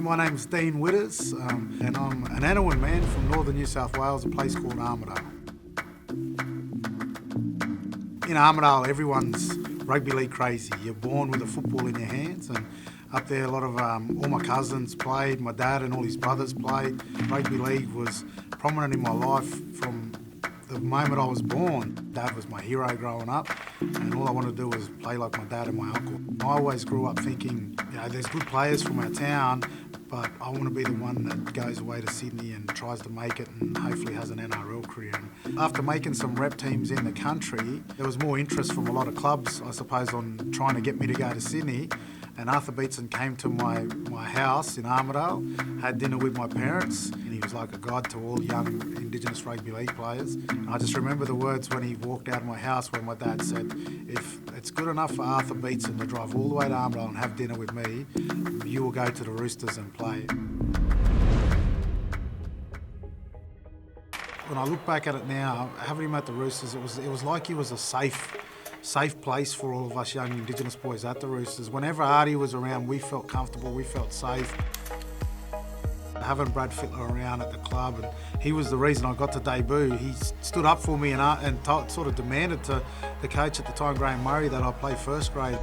my name's Dean Witters, and I'm an Anaiwan man from northern New South Wales, a place called Armidale. In Armidale, everyone's rugby league crazy. You're born with a football in your hands, and up there a lot of all my cousins played, my dad and all his brothers played. Rugby league was prominent in my life from the moment I was born. Dad was my hero growing up, and all I wanted to do was play like my dad and my uncle. I always grew up thinking, there's good players from our town, but I want to be the one that goes away to Sydney and tries to make it and hopefully has an NRL career. And after making some rep teams in the country, there was more interest from a lot of clubs, I suppose, on trying to get me to go to Sydney. And Arthur Beetson came to my house in Armidale, had dinner with my parents, and he was like a god to all young Indigenous rugby league players. And I just remember the words when he walked out of my house when my dad said, if it's good enough for Arthur Beetson to drive all the way to Armidale and have dinner with me, you will go to the Roosters and play. When I look back at it now, having him at the Roosters, it was like he was a safe place for all of us young Indigenous boys at the Roosters. Whenever Artie was around, we felt comfortable, we felt safe. Having Brad Fittler around at the club, and he was the reason I got to debut. He stood up for me and sort of demanded to the coach at the time, Graham Murray, that I play first grade.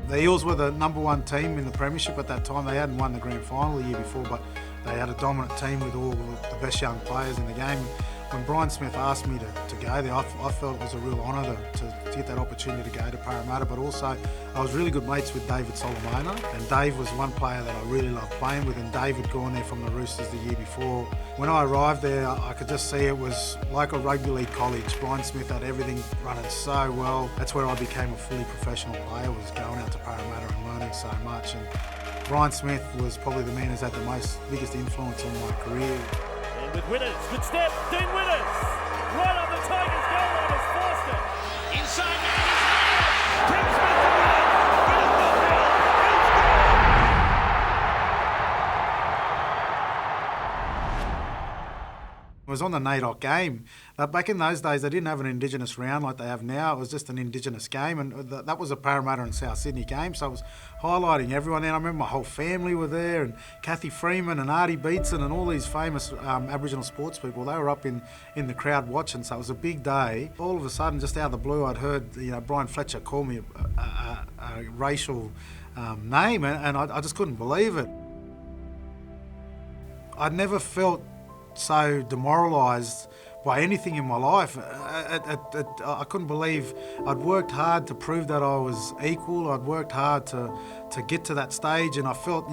The Eels were the #1 team in the premiership at that time. They hadn't won the grand final the year before, but they had a dominant team with all the best young players in the game. When Brian Smith asked me to go there, I felt it was a real honour to get that opportunity to go to Parramatta, but also I was really good mates with David Solomona, and Dave was one player that I really loved playing with, and Dave had gone there from the Roosters the year before. When I arrived there, I could just see it was like a rugby league college. Brian Smith had everything running so well. That's where I became a fully professional player, was going out to Parramatta and learning so much. And Brian Smith was probably the man who's had the biggest influence on my career. With Witters, good step, Dean Witters, right on the Tigers' goal line has forced it. Inside man is there. Tim Smith to Witters, Witters got there, It was on the NAIDOC game. Back in those days, they didn't have an Indigenous round like they have now. It was just an Indigenous game, and that was a Parramatta and South Sydney game, so it was highlighting everyone there. I remember my whole family were there, and Kathy Freeman and Artie Beetson and all these famous Aboriginal sports people. They were up in the crowd watching, so it was a big day. All of a sudden, just out of the blue, I'd heard Brian Fletcher call me a racial name, and I just couldn't believe it. I'd never felt so demoralised by anything in my life. I couldn't believe I'd worked hard to prove that I was equal. I'd worked hard to get to that stage, and I felt,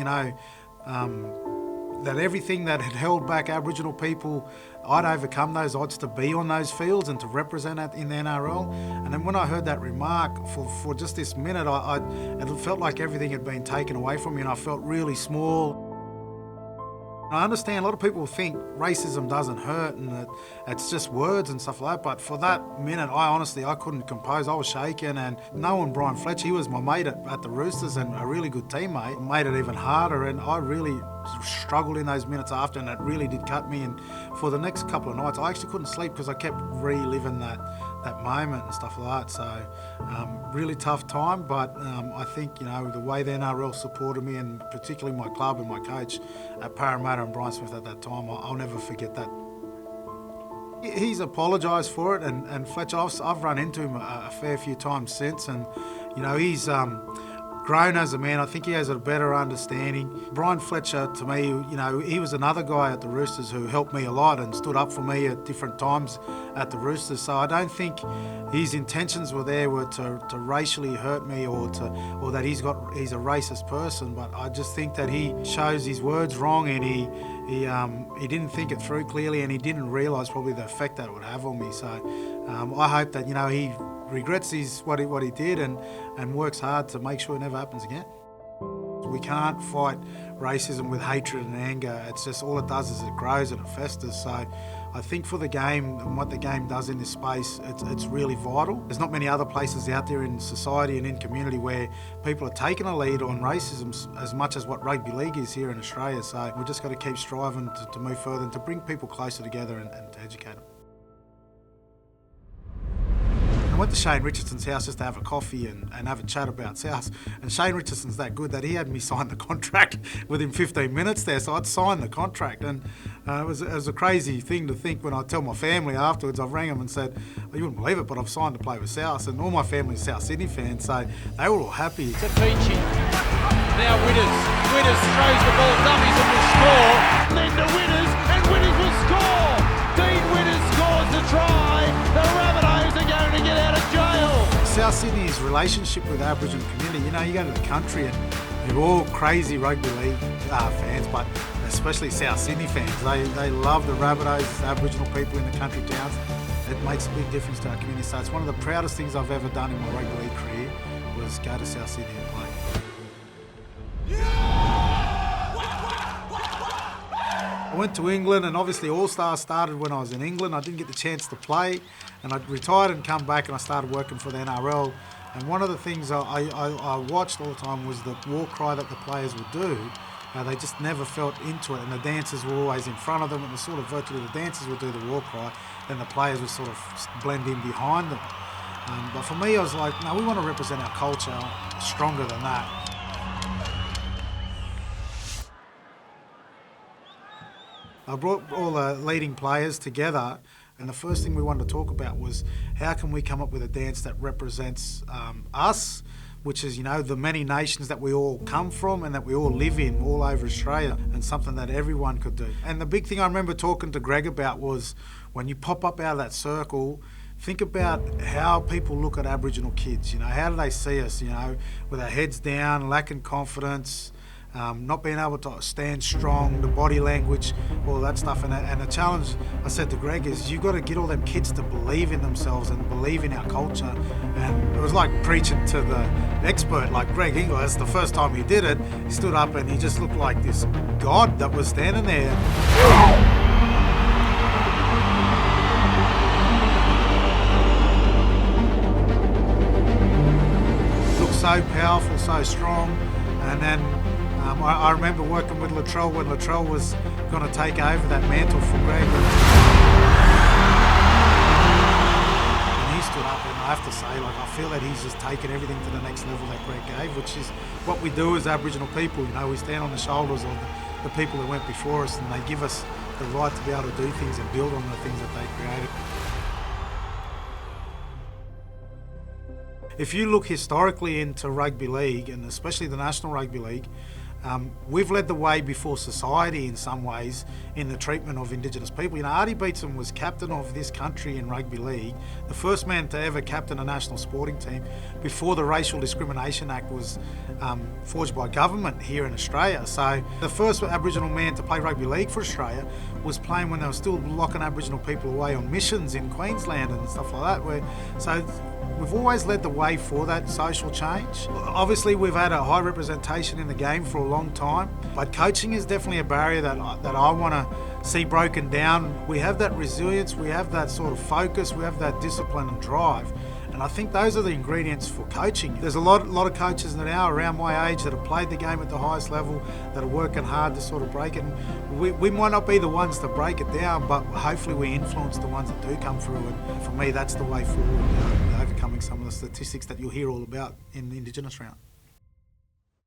that everything that had held back Aboriginal people, I'd overcome those odds to be on those fields and to represent it in the NRL. And then when I heard that remark, for just this minute, it felt like everything had been taken away from me, and I felt really small. I understand a lot of people think racism doesn't hurt and that it's just words and stuff like that, but for that minute, I couldn't compose. I was shaking, and knowing Brian Fletcher, he was my mate at the Roosters and a really good teammate, made it even harder, and I really struggled in those minutes after, and it really did cut me. And for the next couple of nights, I actually couldn't sleep because I kept reliving that moment and stuff like that. So really tough time, but I think the way the NRL supported me, and particularly my club and my coach at Parramatta and Brian Smith at that time, I'll never forget that. He's apologised for it, and Fletcher, I've run into him a fair few times since, and he's grown as a man. I think he has a better understanding. Brian Fletcher, to me, he was another guy at the Roosters who helped me a lot and stood up for me at different times at the Roosters. So I don't think his intentions were to racially hurt me or that he's a racist person. But I just think that he chose his words wrong, and he didn't think it through clearly, and he didn't realise probably the effect that it would have on me. So I hope that he regrets what he did and works hard to make sure it never happens again. We can't fight racism with hatred and anger. It's just all it does is it grows and it festers. So I think for the game and what the game does in this space, it's really vital. There's not many other places out there in society and in community where people are taking a lead on racism as much as what rugby league is here in Australia. So we've just got to keep striving to move further and to bring people closer together and to educate them. went to Shane Richardson's house just to have a coffee and have a chat about South. And Shane Richardson's that good that he had me sign the contract within 15 minutes there. So I'd signed the contract, and it was a crazy thing to think when I tell my family afterwards. I rang them and said, well, you wouldn't believe it, but I've signed to play with South. And all my family's South Sydney fans, so they were all happy. To Peachy. Now Witters. Witters throws the ball, dummies and will score. Then to Witters, and Witters will score. Dean Witters scores the try. The Rabbitohs are going to get out of jail. South Sydney's relationship with the Aboriginal community, you know, you go to the country and they're all crazy rugby league fans, but especially South Sydney fans. They love the Rabbitohs, the Aboriginal people in the country towns. It makes a big difference to our community. So it's one of the proudest things I've ever done in my rugby league career was go to South Sydney and play. I went to England, and obviously All Stars started when I was in England. I didn't get the chance to play, and I retired and come back and I started working for the NRL. And one of the things I watched all the time was the war cry that the players would do. They just never felt into it, and the dancers were always in front of them, and the sort of virtually the dancers would do the war cry, then the players would sort of blend in behind them. But for me, I was like, no, we want to represent our culture stronger than that. I brought all the leading players together, and the first thing we wanted to talk about was how can we come up with a dance that represents us, which is, you know, the many nations that we all come from and that we all live in all over Australia, and something that everyone could do. And the big thing I remember talking to Greg about was when you pop up out of that circle, think about how people look at Aboriginal kids. You know, how do they see us, you know, with our heads down, lacking confidence, not being able to stand strong, the body language, all that stuff. And the challenge, I said to Greg, is you've got to get all them kids to believe in themselves and believe in our culture. And it was like preaching to the expert, like Greg Inglis. The first time he did it, he stood up and he just looked like this god that was standing there. Looked so powerful, so strong. And then I remember working with Latrell when Latrell was going to take over that mantle for Greg. And he stood up, and I have to say, like, I feel that he's just taken everything to the next level that Greg gave, which is what we do as Aboriginal people. You know, we stand on the shoulders of the people that went before us, and they give us the right to be able to do things and build on the things that they created. If you look historically into rugby league, and especially the National Rugby League, we've led the way before society in some ways in the treatment of Indigenous people. You know, Artie Beetson was captain of this country in rugby league, the first man to ever captain a national sporting team before the Racial Discrimination Act was forged by government here in Australia. So the first Aboriginal man to play rugby league for Australia was playing when they were still locking Aboriginal people away on missions in Queensland and stuff like that. So we've always led the way for that social change. Obviously, we've had a high representation in the game for a long time, but coaching is definitely a barrier that I want to see broken down. We have that resilience, we have that sort of focus, we have that discipline and drive. And I think those are the ingredients for coaching. There's a lot of coaches now around my age that have played the game at the highest level, that are working hard to sort of break it. And we might not be the ones to break it down, but hopefully we influence the ones that do come through. And for me, that's the way forward, overcoming some of the statistics that you'll hear all about in the Indigenous round.